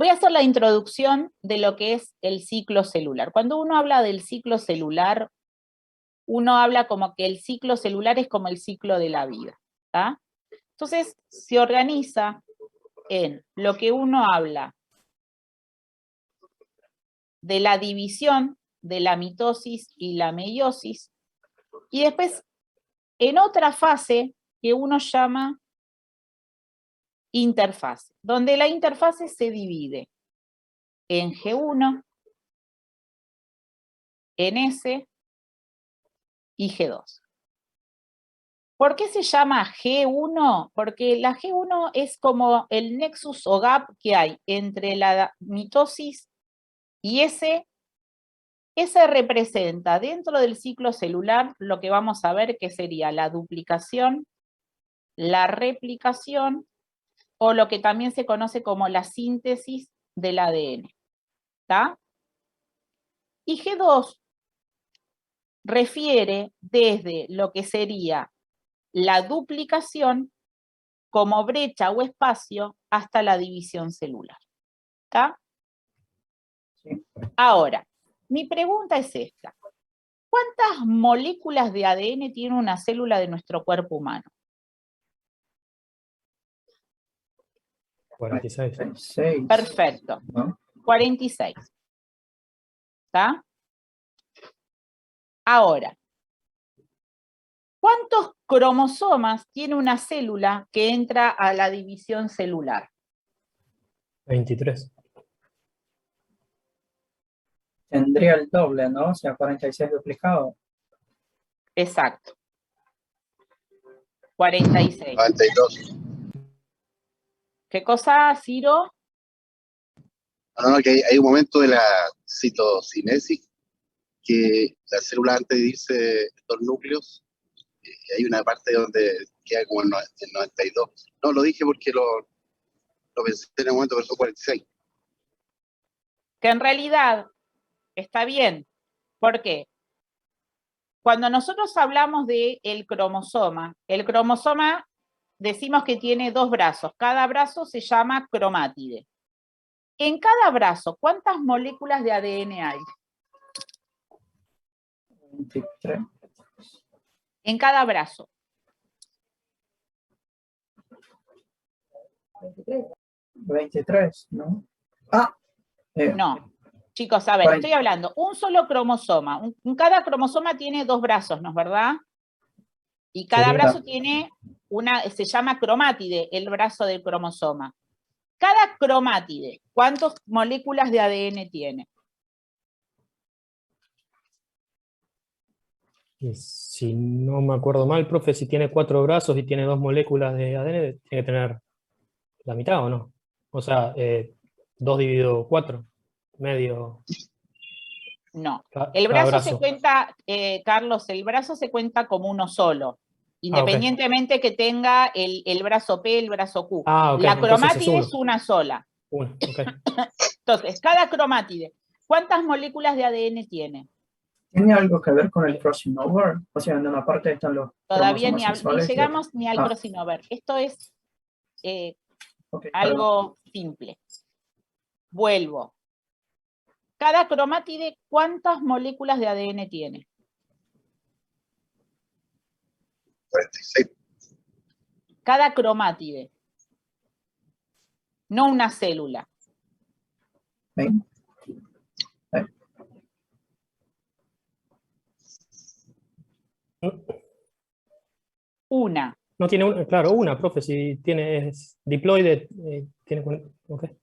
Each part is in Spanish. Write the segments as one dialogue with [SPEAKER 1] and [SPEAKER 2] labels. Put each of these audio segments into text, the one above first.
[SPEAKER 1] Voy a hacer la introducción de lo que es el ciclo celular. Cuando uno habla del ciclo celular, uno habla como que el ciclo celular es como el ciclo de la vida, ¿tá? Entonces, se organiza en lo que uno habla de la división, de la mitosis y la meiosis, y después en otra fase que uno llama interfase, donde la interfase se divide en G1, en S y G2. ¿Por qué se llama G1? Porque la G1 es como el nexus o gap que hay entre la mitosis y ese representa dentro del ciclo celular lo que vamos a ver que sería la duplicación, la replicación o lo que también se conoce como la síntesis del ADN. ¿Está? Y G2 refiere desde lo que sería la duplicación como brecha o espacio hasta la división celular. ¿Está? Sí. Ahora, mi pregunta es esta. ¿Cuántas moléculas de ADN tiene una célula de nuestro cuerpo humano?
[SPEAKER 2] 46.
[SPEAKER 1] Perfecto. 46. ¿Está? Ahora, ¿cuántos cromosomas tiene una célula que entra a la división celular?
[SPEAKER 2] 23.
[SPEAKER 3] Tendría el doble, ¿no? O sea, 46 duplicado.
[SPEAKER 1] Exacto. 46.
[SPEAKER 4] 92.
[SPEAKER 1] ¿Qué cosa, Ciro?
[SPEAKER 4] No, que hay un momento de la citocinesis que la célula antes de dividirse en dos núcleos, hay una parte donde queda como en 92. No, lo dije porque lo pensé en el momento, pero son 46.
[SPEAKER 1] Que en realidad está bien. ¿Por qué? Cuando nosotros hablamos del cromosoma, el cromosoma decimos que tiene dos brazos. Cada brazo se llama cromátide. En cada brazo, ¿cuántas moléculas de ADN hay?
[SPEAKER 3] 23.
[SPEAKER 1] En cada brazo.
[SPEAKER 3] 23, ¿no?
[SPEAKER 1] No. Chicos, a ver,
[SPEAKER 3] 40.
[SPEAKER 1] estoy hablando, un solo cromosoma. Cada cromosoma tiene dos brazos, ¿no es verdad? Y cada brazo tiene se llama cromátide, el brazo del cromosoma. Cada cromátide, ¿cuántas moléculas de ADN tiene?
[SPEAKER 2] Si no me acuerdo mal, profe, si tiene 4 brazos y tiene 2 moléculas de ADN, tiene que tener la mitad, ¿o no? O sea, 2 dividido 4, medio.
[SPEAKER 1] No. El
[SPEAKER 2] cada
[SPEAKER 1] brazo se cuenta, Carlos, el brazo se cuenta como uno solo, independientemente que tenga el brazo P, el brazo Q. La cromátide es una sola. Entonces, cada cromátide, ¿cuántas moléculas de ADN tiene?
[SPEAKER 3] ¿Tiene algo que ver con el crossing over? O sea, en una parte están los
[SPEAKER 1] todavía ni
[SPEAKER 3] cromosomas
[SPEAKER 1] llegamos ni al crossing over. Esto es algo simple. Vuelvo. Cada cromátide, ¿cuántas moléculas de ADN tiene?
[SPEAKER 4] 46.
[SPEAKER 1] Cada cromátide. No una célula. Una.
[SPEAKER 2] No tiene una, claro, una, profe, si tiene diploide, tiene. Okay.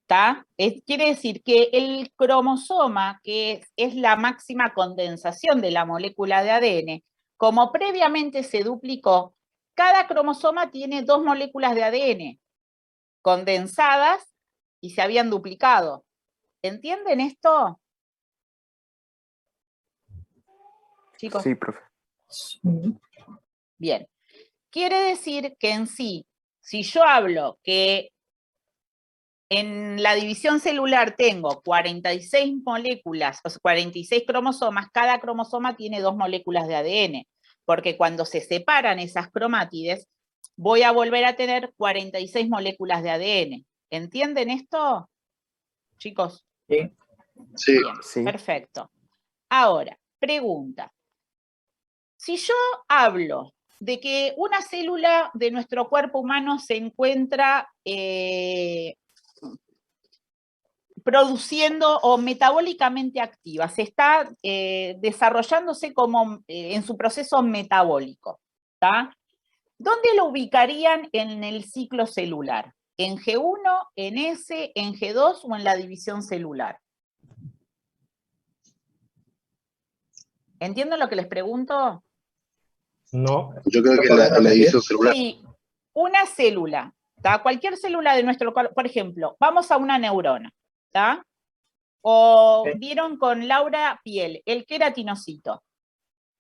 [SPEAKER 1] ¿Está? Quiere decir que el cromosoma, que es la máxima condensación de la molécula de ADN, como previamente se duplicó, cada cromosoma tiene dos moléculas de ADN condensadas y se habían duplicado. ¿Entienden esto? Chicos.
[SPEAKER 5] Sí, profe.
[SPEAKER 1] Bien. Quiere decir que en sí, si yo hablo que en la división celular tengo 46 moléculas, o sea, 46 cromosomas, cada cromosoma tiene 2 moléculas de ADN, porque cuando se separan esas cromátides, voy a volver a tener 46 moléculas de ADN. ¿Entienden esto? chicos?
[SPEAKER 3] Sí.
[SPEAKER 4] Sí,
[SPEAKER 1] Bien,
[SPEAKER 5] Sí.
[SPEAKER 1] perfecto. Ahora, pregunta. Si yo hablo de que una célula de nuestro cuerpo humano se encuentra produciendo o metabólicamente activa, se está desarrollándose como en su proceso metabólico, ¿tá? ¿Dónde lo ubicarían en el ciclo celular? ¿En G1, en S, en G2 o en la división celular? ¿Entienden lo que les pregunto?
[SPEAKER 2] No,
[SPEAKER 4] yo creo que
[SPEAKER 3] ¿Lo podés
[SPEAKER 4] en la
[SPEAKER 3] repetir?
[SPEAKER 4] división celular.
[SPEAKER 1] Sí, una célula, ¿tá? Cualquier célula de nuestro cuerpo, por ejemplo, vamos a una neurona, ¿tá? O
[SPEAKER 3] Ok.
[SPEAKER 1] vieron con Laura piel, el queratinocito.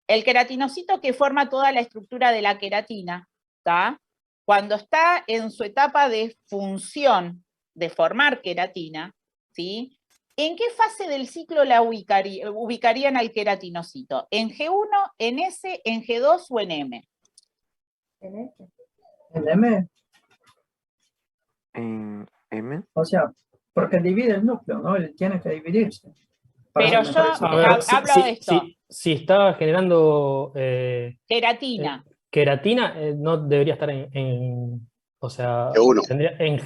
[SPEAKER 1] El queratinocito que forma toda la estructura de la queratina, ¿tá? Cuando está en su etapa de función de formar queratina, ¿sí? ¿En qué fase del ciclo la ubicarían al queratinocito? ¿En G1, en S, en G2 o en M?
[SPEAKER 3] El M,
[SPEAKER 5] En M.
[SPEAKER 3] o sea, porque divide el núcleo, ¿no? Él tiene que dividirse. para
[SPEAKER 1] Pero
[SPEAKER 3] alimentar el
[SPEAKER 1] yo
[SPEAKER 3] ciclo.
[SPEAKER 2] a ver,
[SPEAKER 1] hablo de esto,
[SPEAKER 2] si está generando
[SPEAKER 1] queratina.
[SPEAKER 2] queratina, no debería estar o sea,
[SPEAKER 4] G1.
[SPEAKER 2] tendría en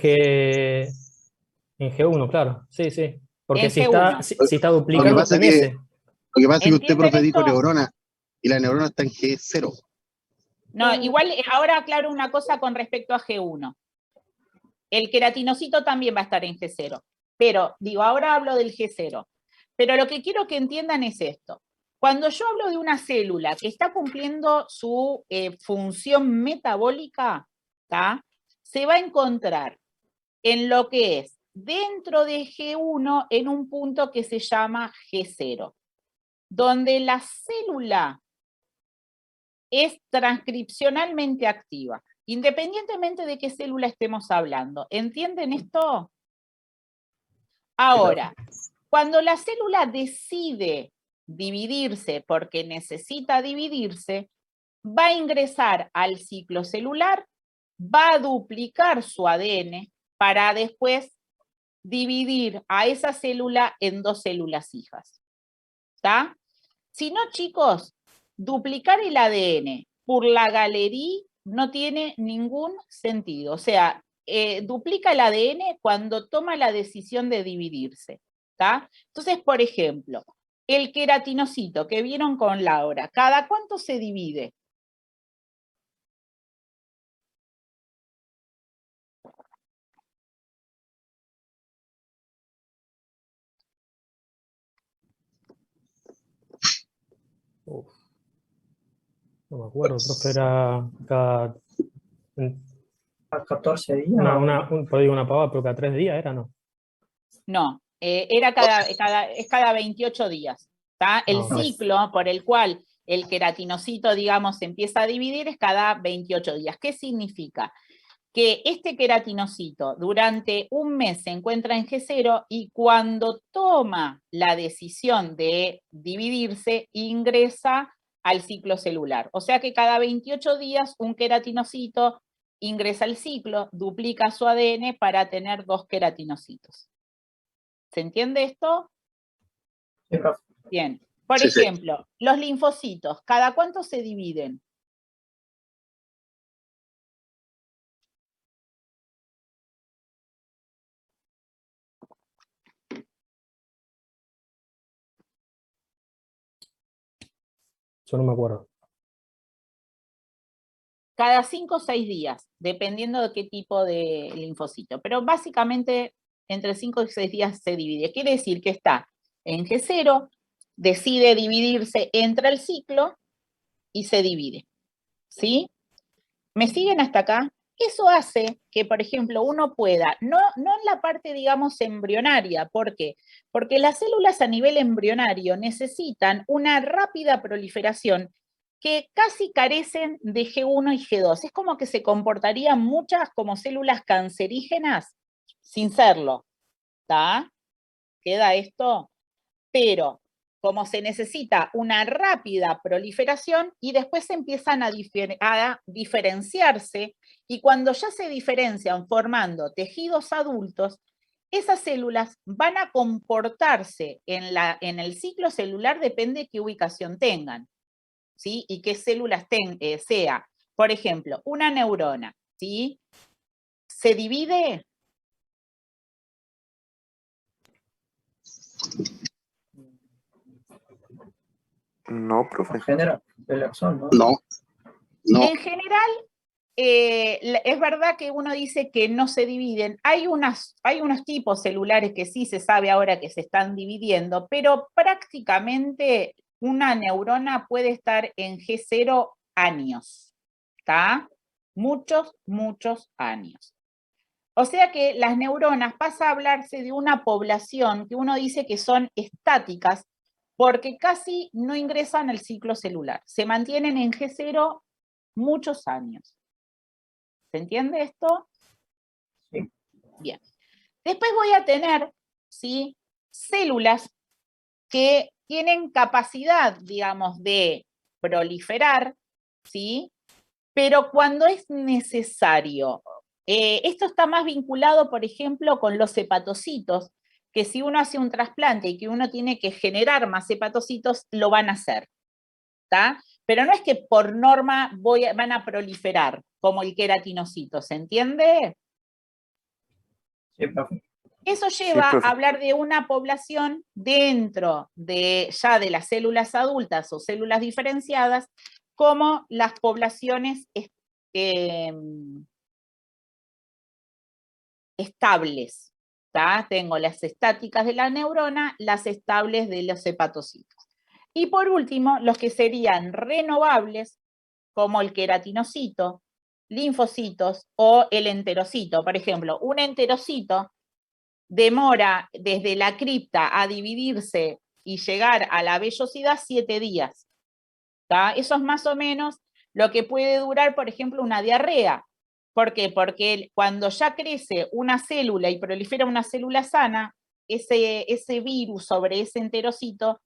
[SPEAKER 2] G1, claro, sí, sí. Porque
[SPEAKER 1] En
[SPEAKER 2] si está,
[SPEAKER 1] G1.
[SPEAKER 2] si está
[SPEAKER 4] Lo que
[SPEAKER 2] duplicando
[SPEAKER 4] pasa
[SPEAKER 2] está en
[SPEAKER 4] es que,
[SPEAKER 2] S.
[SPEAKER 4] lo que pasa es que usted,
[SPEAKER 1] ¿Entienden
[SPEAKER 4] profe, dijo
[SPEAKER 1] esto?
[SPEAKER 4] neurona, y la neurona está en G0.
[SPEAKER 1] No, igual ahora aclaro una cosa con respecto a G1. El queratinocito también va a estar en G0. Pero, digo, ahora hablo del G0. Pero lo que quiero que entiendan es esto. Cuando yo hablo de una célula que está cumpliendo su función metabólica, ¿tá? Se va a encontrar en lo que es dentro de G1 en un punto que se llama G0, donde la célula es transcripcionalmente activa, independientemente de qué célula estemos hablando. ¿Entienden esto? Ahora, cuando la célula decide dividirse porque necesita dividirse, va a ingresar al ciclo celular, va a duplicar su ADN para después dividir a esa célula en 2 células hijas. ¿Está? Si no, chicos, duplicar el ADN por la galería no tiene ningún sentido. O sea, duplica el ADN cuando toma la decisión de dividirse. ¿Está? Entonces, por ejemplo, el queratinocito que vieron con Laura, ¿cada cuánto se divide?
[SPEAKER 2] Uf, no me acuerdo, profe, era cada,
[SPEAKER 3] A 14 días.
[SPEAKER 2] por ahí una pava, pero cada 3 días era, ¿no?
[SPEAKER 1] No, era cada 28 días. ¿Tá? El
[SPEAKER 2] Ah,
[SPEAKER 1] ciclo por el cual el queratinocito, digamos, se empieza a dividir es cada 28 días. ¿Qué significa? Que este queratinocito durante un mes se encuentra en G0 y cuando toma la decisión de dividirse, ingresa al ciclo celular. O sea que cada 28 días un queratinocito ingresa al ciclo, duplica su ADN para tener 2 queratinocitos. ¿Se entiende esto?
[SPEAKER 3] Sí, profe.
[SPEAKER 1] Bien. Por
[SPEAKER 4] Sí, sí.
[SPEAKER 1] ejemplo, los linfocitos, ¿cada cuánto se dividen?
[SPEAKER 2] yo no me acuerdo.
[SPEAKER 1] Cada 5 o 6 días, dependiendo de qué tipo de linfocito. Pero básicamente entre 5 y 6 días se divide. Quiere decir que está en G0, decide dividirse, entra al ciclo y se divide. ¿Sí? ¿Me siguen hasta acá? Eso hace que, por ejemplo, uno pueda, no en la parte, digamos, embrionaria. ¿Por qué? Porque las células a nivel embrionario necesitan una rápida proliferación que casi carecen de G1 y G2. Es como que se comportarían muchas como células cancerígenas sin serlo. ¿Está? ¿Queda esto? Pero como se necesita una rápida proliferación y después se empiezan a diferenciarse y cuando ya se diferencian formando tejidos adultos, esas células van a comportarse en el ciclo celular, depende de qué ubicación tengan, ¿sí? Y qué células sea. Por ejemplo, una neurona, ¿sí? ¿Se divide?
[SPEAKER 5] No, profe.
[SPEAKER 3] En general, el axón, ¿no?
[SPEAKER 4] No, no.
[SPEAKER 1] En general, es verdad que uno dice que no se dividen. Hay unos tipos celulares que sí se sabe ahora que se están dividiendo, pero prácticamente una neurona puede estar en G0 años, ¿está? Muchos, muchos años. O sea que las neuronas pasa a hablarse de una población que uno dice que son estáticas porque casi no ingresan al ciclo celular. Se mantienen en G0 muchos años. ¿Se entiende esto?
[SPEAKER 3] Sí.
[SPEAKER 1] Bien. Después voy a tener, ¿sí?, células que tienen capacidad, digamos, de proliferar, ¿sí?, pero cuando es necesario. Esto está más vinculado, por ejemplo, con los hepatocitos, que si uno hace un trasplante y que uno tiene que generar más hepatocitos, lo van a hacer, ¿está? Pero no es que por norma van a proliferar, como el queratinocito, ¿se entiende?
[SPEAKER 3] Sí, profe.
[SPEAKER 1] Eso
[SPEAKER 5] Sí,
[SPEAKER 1] lleva
[SPEAKER 5] profe.
[SPEAKER 1] a hablar de una población dentro ya de las células adultas o células diferenciadas, como las poblaciones estables, ¿tá? Tengo las estáticas de la neurona, las estables de los hepatocitos. Y por último, los que serían renovables, como el queratinocito, linfocitos o el enterocito. Por ejemplo, un enterocito demora desde la cripta a dividirse y llegar a la vellosidad 7 días. ¿Tá? Eso es más o menos lo que puede durar, por ejemplo, una diarrea. ¿Por qué? Porque cuando ya crece una célula y prolifera una célula sana, ese virus sobre ese enterocito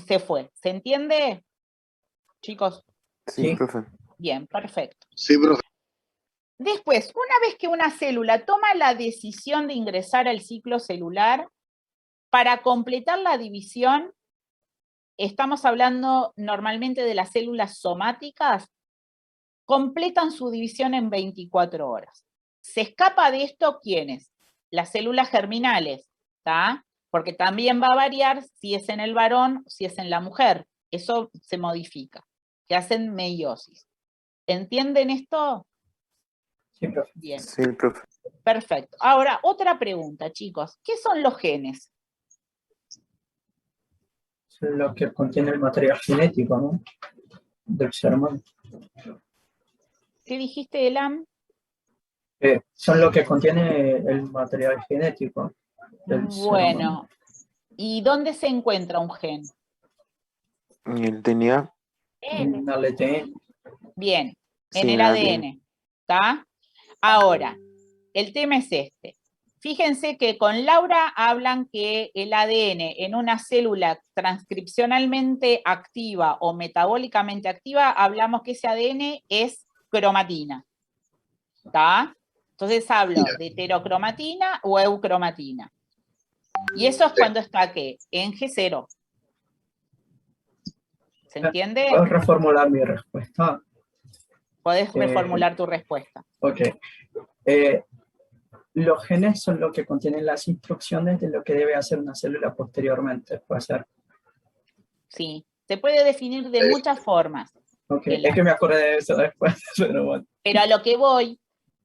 [SPEAKER 1] se fue. ¿Se entiende, chicos?
[SPEAKER 5] Sí,
[SPEAKER 3] Sí.
[SPEAKER 5] profe.
[SPEAKER 1] Bien, perfecto.
[SPEAKER 4] Sí, profe.
[SPEAKER 1] Después, una vez que una célula toma la decisión de ingresar al ciclo celular, para completar la división, estamos hablando normalmente de las células somáticas, completan su división en 24 horas. ¿Se escapa de esto quiénes? Las células germinales, ¿tá? Porque también va a variar si es en el varón o si es en la mujer. Eso se modifica, que hacen meiosis. ¿Entienden esto?
[SPEAKER 3] Sí, profe.
[SPEAKER 1] Bien,
[SPEAKER 5] Sí, profe.
[SPEAKER 1] perfecto. Ahora, otra pregunta, chicos. ¿Qué son los genes?
[SPEAKER 3] Es lo que contiene el material genético, ¿no? Del ser humano.
[SPEAKER 1] ¿Qué dijiste, Elam?
[SPEAKER 3] Son lo que contiene el material genético del ser humano.
[SPEAKER 1] Bueno, ¿y dónde se encuentra un gen?
[SPEAKER 5] ¿Y el DNA?
[SPEAKER 3] En el ADN.
[SPEAKER 1] Bien, en
[SPEAKER 5] Sí,
[SPEAKER 1] el ADN, ¿está? Ahora, el tema es este. Fíjense que con Laura hablan que el ADN en una célula transcripcionalmente activa o metabólicamente activa, hablamos que ese ADN es cromatina, ¿está? Entonces hablo de heterocromatina o eucromatina. Y eso es cuando está, ¿qué? En G0. ¿Se entiende?
[SPEAKER 3] ¿Puedo reformular mi respuesta?
[SPEAKER 1] Podés reformular tu respuesta.
[SPEAKER 3] Ok. Los genes son lo que contienen las instrucciones de lo que debe hacer una célula posteriormente. Puede ser.
[SPEAKER 1] Sí, se puede definir de muchas formas.
[SPEAKER 3] Ok, es que me acordé de eso después, pero bueno.
[SPEAKER 1] Pero a lo que voy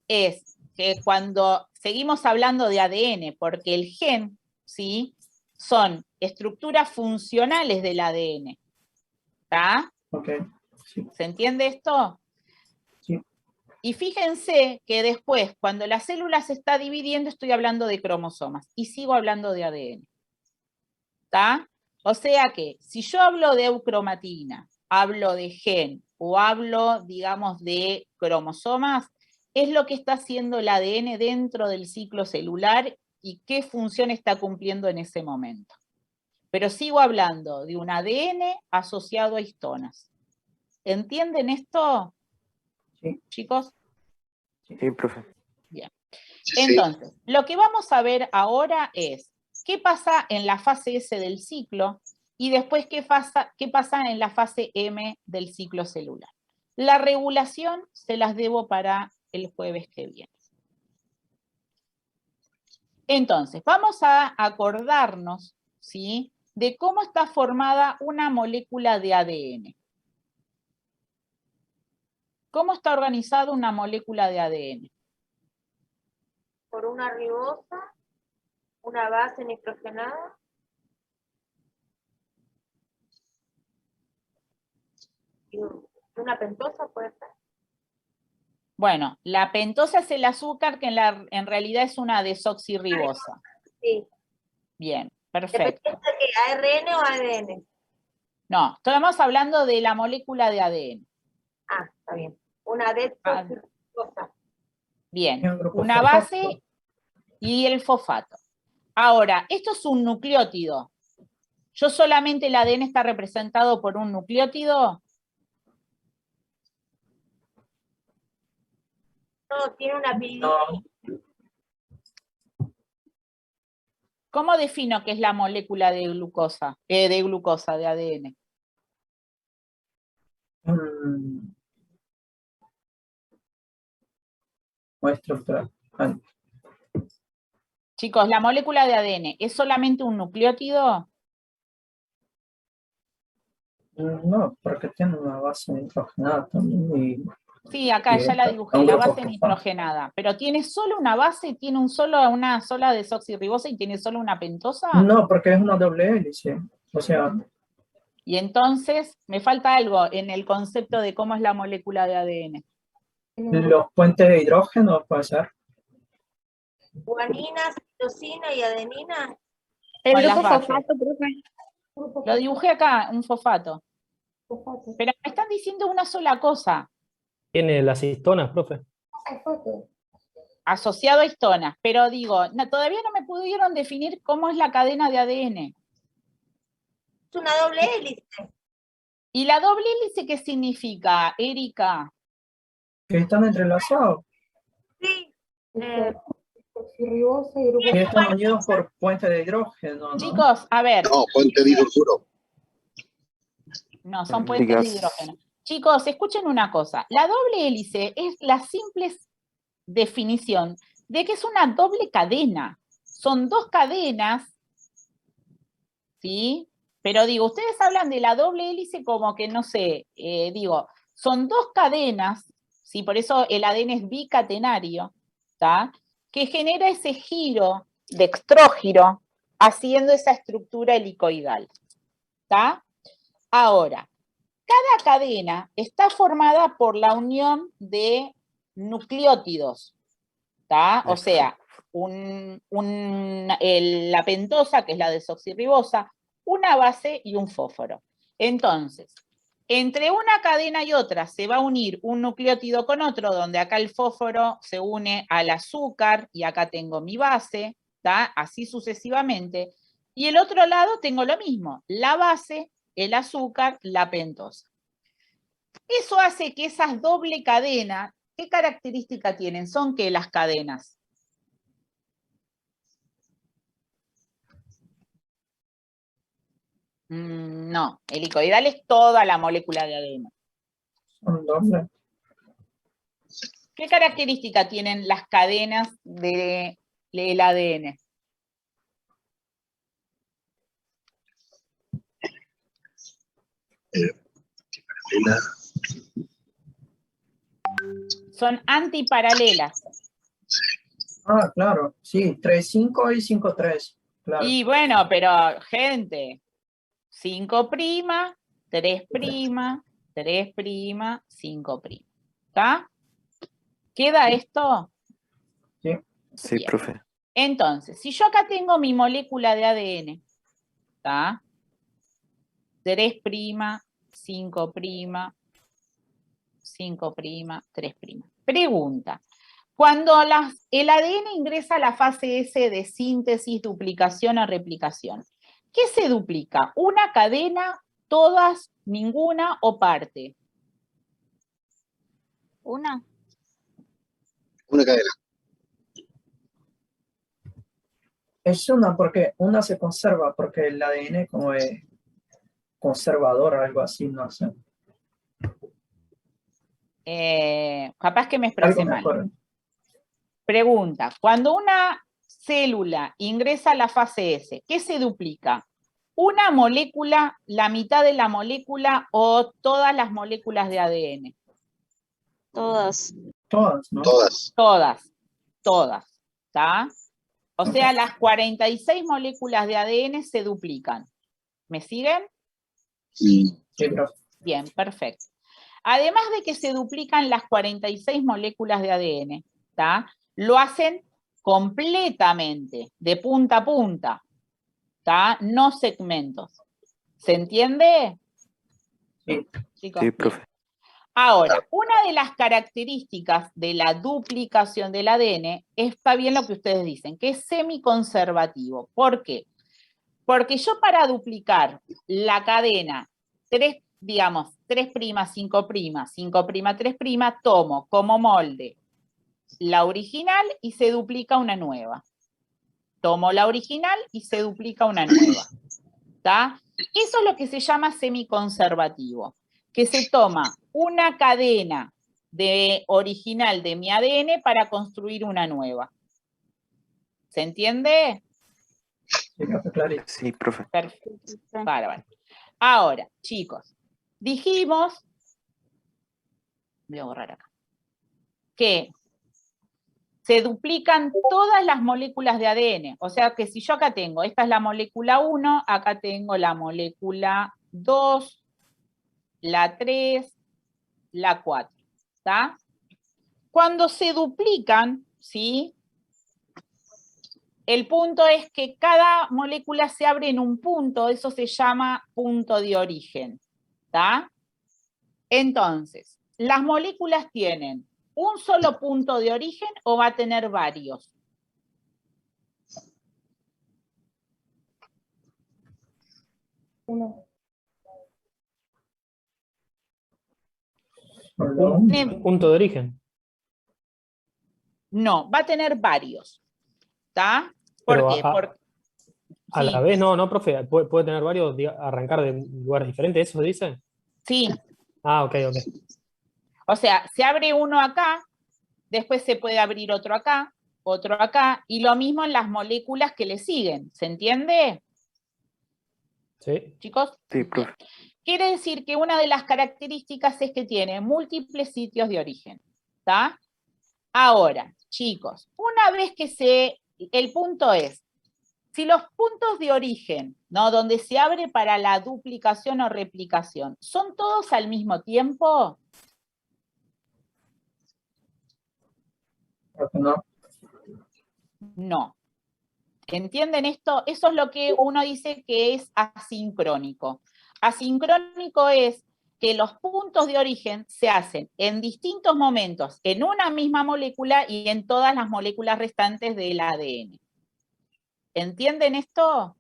[SPEAKER 1] es que cuando seguimos hablando de ADN, porque el gen, ¿sí?, son estructuras funcionales del ADN. ¿Está?
[SPEAKER 3] Ok, sí.
[SPEAKER 1] ¿Se entiende esto?
[SPEAKER 3] Sí.
[SPEAKER 1] Y fíjense que después, cuando la célula se está dividiendo, estoy hablando de cromosomas y sigo hablando de ADN. ¿Está? O sea que, si yo hablo de eucromatina, hablo de gen o hablo, digamos, de cromosomas, es lo que está haciendo el ADN dentro del ciclo celular y qué función está cumpliendo en ese momento. Pero sigo hablando de un ADN asociado a histonas. ¿Entienden esto,
[SPEAKER 3] Sí.
[SPEAKER 1] chicos?
[SPEAKER 5] Sí, profe.
[SPEAKER 1] Bien.
[SPEAKER 4] Sí, sí.
[SPEAKER 1] Entonces, lo que vamos a ver ahora es qué pasa en la fase S del ciclo y después qué pasa en la fase M del ciclo celular. La regulación se las debo para el jueves que viene. Entonces, vamos a acordarnos, ¿sí?, de cómo está formada una molécula de ADN. ¿Cómo está organizada una molécula de ADN?
[SPEAKER 6] Por una ribosa, una base nitrogenada. Y una pentosa puede ser.
[SPEAKER 1] Bueno, la pentosa es el azúcar que en realidad es una desoxirribosa.
[SPEAKER 6] Sí.
[SPEAKER 1] Bien, perfecto.
[SPEAKER 6] ¿Depende de qué? ¿ARN o ADN?
[SPEAKER 1] No, estamos hablando de la molécula de ADN.
[SPEAKER 6] Ah, está bien. Una desoxirribosa.
[SPEAKER 1] Bien,
[SPEAKER 3] Y un grupo
[SPEAKER 1] una
[SPEAKER 3] fosfato.
[SPEAKER 1] base y el fosfato. Ahora, esto es un nucleótido. ¿Yo solamente el ADN está representado por un nucleótido?
[SPEAKER 6] No, tiene una piridina.
[SPEAKER 3] No,
[SPEAKER 1] ¿Cómo defino qué es la molécula de glucosa, de ADN?
[SPEAKER 3] o estructural. Ah,
[SPEAKER 1] Chicos, ¿la molécula de ADN es solamente un nucleótido?
[SPEAKER 3] no, porque tiene una base nitrogenada también.
[SPEAKER 1] Sí, acá
[SPEAKER 3] Y
[SPEAKER 1] ya la
[SPEAKER 3] un
[SPEAKER 1] dibujé, la
[SPEAKER 3] grupo
[SPEAKER 1] base
[SPEAKER 3] fosfato.
[SPEAKER 1] nitrogenada. ¿Pero tiene solo una base, tiene una sola desoxirribosa y tiene solo una pentosa?
[SPEAKER 3] No, porque es una doble hélice. O sea,
[SPEAKER 1] Y entonces me falta algo en el concepto de cómo es la molécula de ADN.
[SPEAKER 3] los puentes de hidrógeno puede ser.
[SPEAKER 6] Guanina, citosina y adenina.
[SPEAKER 1] Con las bases. Lo dibujé acá, un fosfato. Pero me están diciendo una sola cosa,
[SPEAKER 2] Tiene las histonas, profe.
[SPEAKER 1] asociado a histonas, pero digo, todavía no me pudieron definir cómo es la cadena de ADN.
[SPEAKER 6] Es una doble hélice.
[SPEAKER 1] ¿Y la doble hélice qué significa, Erika?
[SPEAKER 3] Que están entrelazados.
[SPEAKER 6] Sí.
[SPEAKER 3] Que están unidos por puentes de hidrógeno, ¿no?
[SPEAKER 1] Chicos, a ver,
[SPEAKER 4] No, puente de hidrofuro.
[SPEAKER 1] no, son
[SPEAKER 5] De
[SPEAKER 1] puentes de
[SPEAKER 5] gas.
[SPEAKER 1] hidrógeno. Chicos, escuchen una cosa, la doble hélice es la simple definición de que es una doble cadena. Son dos cadenas, ¿sí? Pero digo, ustedes hablan de la doble hélice como que, no sé, digo, son dos cadenas, ¿sí? Por eso el ADN es bicatenario, ¿tá? Que genera ese giro dextrógiro haciendo esa estructura helicoidal, ¿tá? Ahora, cada cadena está formada por la unión de nucleótidos, ¿tá? O sea, la pentosa, que es la desoxirribosa, una base y un fósforo. Entonces, entre una cadena y otra se va a unir un nucleótido con otro, donde acá el fósforo se une al azúcar y acá tengo mi base, ¿tá? Así sucesivamente. Y el otro lado tengo lo mismo, la base, el azúcar, la pentosa. Eso hace que esas doble cadenas, ¿qué característica tienen? Son que las cadenas. No, helicoidal es toda la molécula de ADN.
[SPEAKER 3] Son dobles.
[SPEAKER 1] ¿Qué característica tienen las cadenas del ADN? Son antiparalelas.
[SPEAKER 3] Ah, claro. Sí, 3,5 y 5,3. Claro.
[SPEAKER 1] Y bueno, pero gente, 5', 3', 3', 5'. ¿Está? ¿Queda esto?
[SPEAKER 3] Sí.
[SPEAKER 5] Sí,
[SPEAKER 1] Bien.
[SPEAKER 5] profe.
[SPEAKER 1] Entonces, si yo acá tengo mi molécula de ADN, ¿está? 3', 5', 5', 3'. Pregunta. Cuando el ADN ingresa a la fase S de síntesis, duplicación o replicación, ¿qué se duplica? ¿Una cadena, todas, ninguna o parte?
[SPEAKER 7] Una.
[SPEAKER 4] Una cadena.
[SPEAKER 3] Es una porque una se conserva, porque el ADN como es conservador, algo así, no sé.
[SPEAKER 1] Capaz que me
[SPEAKER 3] Algo
[SPEAKER 1] expresé mal.
[SPEAKER 3] mejor.
[SPEAKER 1] Pregunta, cuando una célula ingresa a la fase S, ¿qué se duplica? ¿Una molécula, la mitad de la molécula o todas las moléculas de ADN?
[SPEAKER 7] Todas.
[SPEAKER 3] Todas, ¿no?
[SPEAKER 4] Todas.
[SPEAKER 1] Todas, ¿está? O sea, las 46 moléculas de ADN se duplican. ¿Me siguen?
[SPEAKER 4] Sí.
[SPEAKER 3] Sí, profe.
[SPEAKER 1] Bien, perfecto. Además de que se duplican las 46 moléculas de ADN, ¿tá? Lo hacen completamente, de punta a punta, ¿tá? No segmentos. ¿Se entiende?
[SPEAKER 3] Sí.
[SPEAKER 1] Chicos,
[SPEAKER 5] Sí,
[SPEAKER 1] bien.
[SPEAKER 5] profe.
[SPEAKER 1] Ahora, una de las características de la duplicación del ADN está bien lo que ustedes dicen, que es semiconservativo. ¿Por qué? Porque yo para duplicar la cadena 3, digamos, 3', 5', 5', 3', tomo como molde la original y se duplica una nueva. Tomo la original y se duplica una nueva. ¿Está? Eso es lo que se llama semiconservativo, que se toma una cadena original de mi ADN para construir una nueva. ¿Se entiende?
[SPEAKER 3] Sí, profe, clarito.
[SPEAKER 5] Sí, profe.
[SPEAKER 1] Perfecto. Bárbaro. Ahora, chicos, dijimos, voy a borrar acá, que se duplican todas las moléculas de ADN. O sea que si yo acá tengo, esta es la molécula 1, acá tengo la molécula 2, la 3, la 4. ¿Está? Cuando se duplican, ¿sí? El punto es que cada molécula se abre en un punto, eso se llama punto de origen. ¿Está? Entonces, ¿las moléculas tienen un solo punto de origen o va a tener varios?
[SPEAKER 7] Uno.
[SPEAKER 2] Un punto de origen.
[SPEAKER 1] No, va a tener varios. ¿Está? ¿Por
[SPEAKER 2] Pero
[SPEAKER 1] qué?
[SPEAKER 2] a la
[SPEAKER 1] Sí.
[SPEAKER 2] vez, no, profe, puede tener varios, arrancar de lugares diferentes, ¿eso dice?
[SPEAKER 1] Sí.
[SPEAKER 2] Ah, ok.
[SPEAKER 1] O sea, se abre uno acá, después se puede abrir otro acá, y lo mismo en las moléculas que le siguen. ¿Se entiende?
[SPEAKER 2] Sí.
[SPEAKER 1] ¿Chicos?
[SPEAKER 5] Sí, profe.
[SPEAKER 1] Quiere decir que una de las características es que tiene múltiples sitios de origen. ¿Está? Ahora, chicos, una vez que el punto es, si los puntos de origen, ¿no? Donde se abre para la duplicación o replicación, ¿son todos al mismo tiempo?
[SPEAKER 3] Creo que no.
[SPEAKER 1] No. ¿Entienden esto? Eso es lo que uno dice que es asincrónico. Asincrónico es que los puntos de origen se hacen en distintos momentos en una misma molécula y en todas las moléculas restantes del ADN. ¿Entienden esto?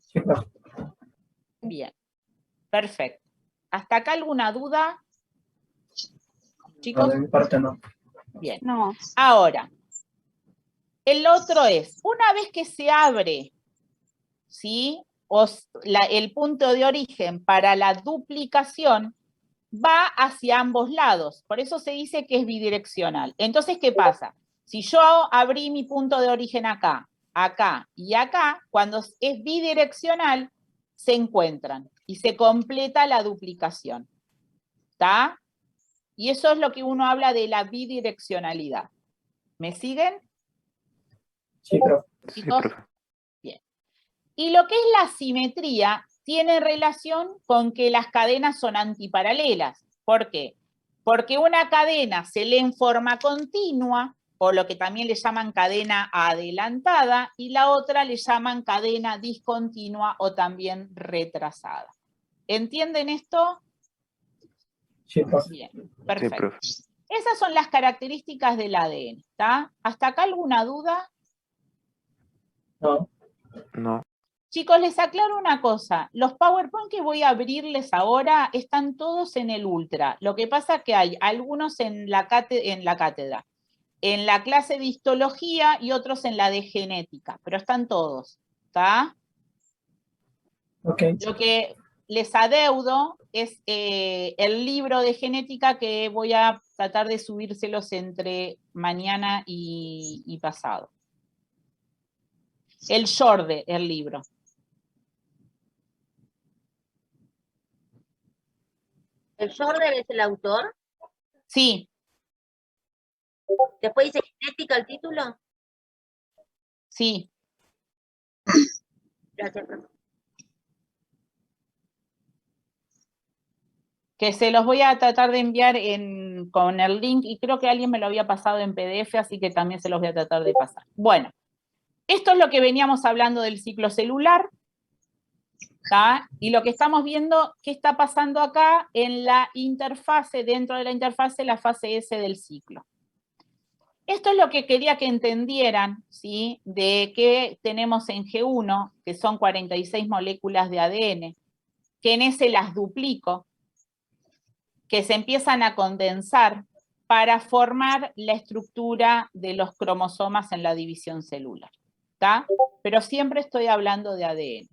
[SPEAKER 3] Sí, profe.
[SPEAKER 1] Bien, perfecto. ¿Hasta acá alguna duda?
[SPEAKER 3] No,
[SPEAKER 1] Chicos,
[SPEAKER 3] de mi parte no.
[SPEAKER 1] bien.
[SPEAKER 7] No.
[SPEAKER 1] Ahora, el otro es, una vez que se abre, ¿sí? El punto de origen para la duplicación va hacia ambos lados, por eso se dice que es bidireccional. Entonces, ¿qué pasa? Si yo abrí mi punto de origen acá, acá y acá, cuando es bidireccional, se encuentran y se completa la duplicación. ¿Está? Y eso es lo que uno habla de la bidireccionalidad. ¿Me siguen?
[SPEAKER 3] Sí, profe.
[SPEAKER 5] Sí,
[SPEAKER 1] ¿Chicos?
[SPEAKER 5] profe.
[SPEAKER 1] Bien. Y lo que es la simetría tiene relación con que las cadenas son antiparalelas. ¿Por qué? Porque una cadena se lee en forma continua, o lo que también le llaman cadena adelantada, y la otra le llaman cadena discontinua o también retrasada. ¿Entienden esto?
[SPEAKER 3] Sí, profe.
[SPEAKER 1] Bien,
[SPEAKER 5] Sí,
[SPEAKER 1] perfecto.
[SPEAKER 5] profe.
[SPEAKER 1] Esas son las características del ADN, ¿está? ¿Hasta acá alguna duda?
[SPEAKER 3] No.
[SPEAKER 5] No.
[SPEAKER 1] Chicos, les aclaro una cosa, los PowerPoint que voy a abrirles ahora están todos en el Ultra, lo que pasa que hay algunos en la cátedra. en la clase de histología y otros en la de genética, pero están todos, ¿está?
[SPEAKER 3] Ok.
[SPEAKER 1] Lo que les adeudo es el libro de genética que voy a tratar de subírselos entre mañana y pasado. El Jorde, el libro.
[SPEAKER 6] ¿El Jordan es el autor?
[SPEAKER 1] Sí,
[SPEAKER 6] ¿Después dice genética el título?
[SPEAKER 1] sí.
[SPEAKER 6] Gracias, profe.
[SPEAKER 1] Que se los voy a tratar de enviar con el link, y creo que alguien me lo había pasado en PDF, así que también se los voy a tratar de pasar. Bueno, esto es lo que veníamos hablando del ciclo celular, ¿tá? Y lo que estamos viendo, ¿qué está pasando acá en la interfase, dentro de la interfase, la fase S del ciclo? Esto es lo que quería que entendieran, ¿sí? De que tenemos en G1, que son 46 moléculas de ADN, que en ese las duplico, que se empiezan a condensar para formar la estructura de los cromosomas en la división celular, ¿está? Pero siempre estoy hablando de ADN.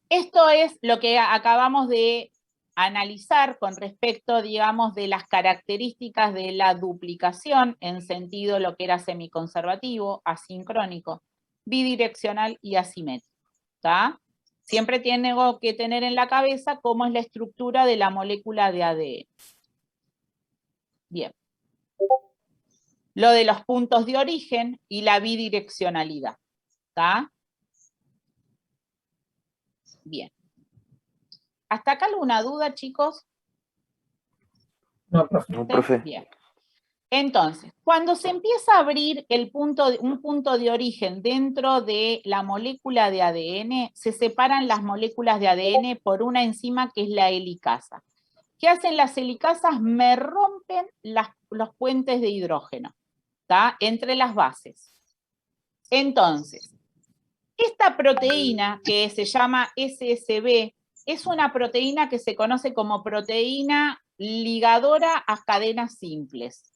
[SPEAKER 1] Esto es lo que acabamos de analizar con respecto, digamos, de las características de la duplicación en sentido lo que era semiconservativo, asincrónico, bidireccional y asimétrico, ¿está? Siempre tengo que tener en la cabeza cómo es la estructura de la molécula de ADN. Bien. Lo de los puntos de origen y la bidireccionalidad, ¿está? Bien. ¿Hasta acá alguna duda, chicos?
[SPEAKER 3] No, profe.
[SPEAKER 5] No, profe.
[SPEAKER 1] Bien. Entonces, cuando se empieza a abrir un punto de origen dentro de la molécula de ADN, se separan las moléculas de ADN por una enzima que es la helicasa. ¿Qué hacen las helicasas? Me rompen los puentes de hidrógeno, ¿tá? Entre las bases. Entonces, esta proteína que se llama SSB es una proteína que se conoce como proteína ligadora a cadenas simples.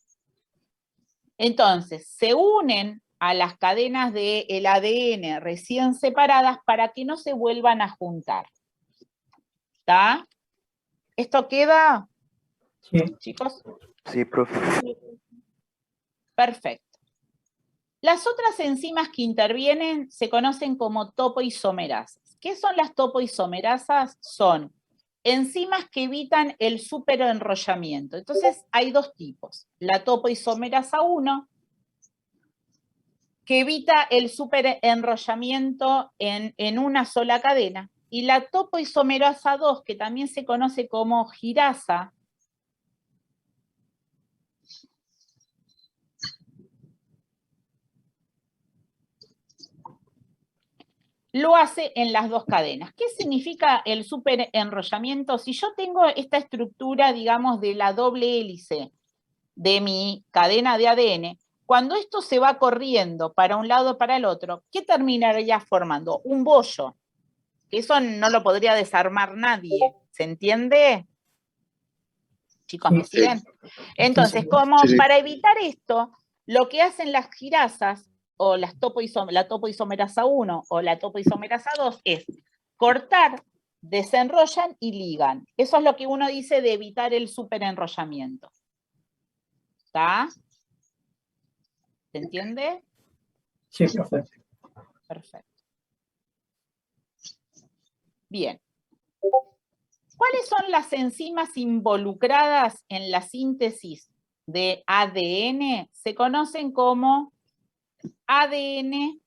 [SPEAKER 1] Entonces, se unen a las cadenas del ADN recién separadas para que no se vuelvan a juntar. ¿Está? ¿Esto queda,
[SPEAKER 3] Sí.
[SPEAKER 1] chicos?
[SPEAKER 5] Sí, profe.
[SPEAKER 1] Perfecto. Las otras enzimas que intervienen se conocen como topoisomerasas. ¿Qué son las topoisomerasas? Son enzimas que evitan el superenrollamiento. Entonces, hay dos tipos. La topoisomerasa 1, que evita el superenrollamiento en una sola cadena, y la topoisomerasa 2, que también se conoce como girasa, lo hace en las dos cadenas. ¿Qué significa el superenrollamiento? Si yo tengo esta estructura, digamos, de la doble hélice de mi cadena de ADN, cuando esto se va corriendo para un lado o para el otro, ¿qué terminaría formando? Un bollo. Eso no lo podría desarmar nadie, ¿se entiende? Chicos, ¿me siguen? Entonces, como para evitar esto, lo que hacen las girasas, o la topoisomerasa 1 o la topoisomerasa 2, es cortar, desenrollan y ligan. Eso es lo que uno dice de evitar el superenrollamiento. ¿Está? ¿Se entiende?
[SPEAKER 3] Sí, profe.
[SPEAKER 1] Perfecto. Bien. ¿Cuáles son las enzimas involucradas en la síntesis de ADN? Se conocen como ADN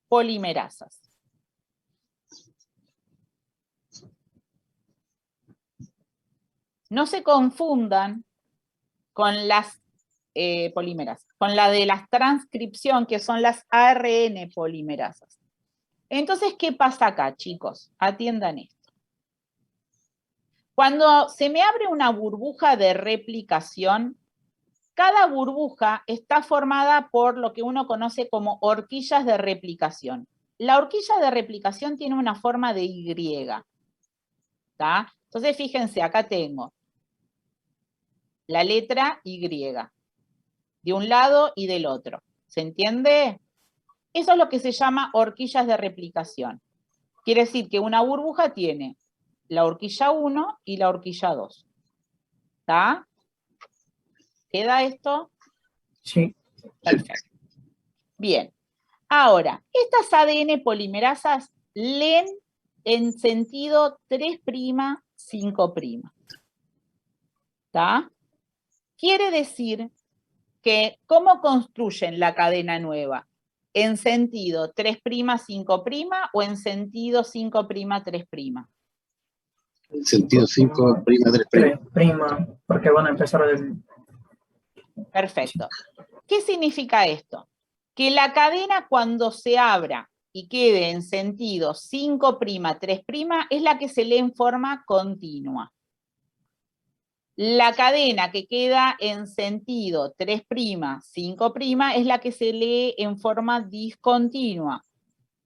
[SPEAKER 1] polimerasas. No se confundan con las polimerasas, con la de la transcripción, que son las ARN polimerasas. Entonces, ¿qué pasa acá, chicos? Atiendan esto. Cuando se me abre una burbuja de replicación, cada burbuja está formada por lo que uno conoce como horquillas de replicación. La horquilla de replicación tiene una forma de Y. ¿Está? Entonces, fíjense, acá tengo la letra Y, de un lado y del otro. ¿Se entiende? Eso es lo que se llama horquillas de replicación. Quiere decir que una burbuja tiene la horquilla 1 y la horquilla 2. ¿Está? ¿Queda'
[SPEAKER 3] Sí.
[SPEAKER 1] Perfecto. Bien. Ahora, estas ADN polimerasas leen en sentido 3', 5'. ¿Está? Quiere decir que, ¿cómo construyen la cadena nueva? ¿En sentido 3', 5' o en sentido 5', 3'?
[SPEAKER 4] En sentido 5', 3'.
[SPEAKER 3] Prima, porque van a empezar del...
[SPEAKER 1] Perfecto. ¿Qué significa esto? Que la cadena cuando se abra y quede en sentido 5', 3', es la que se lee en forma continua. La cadena que queda en sentido 3', 5', es la que se lee en forma discontinua,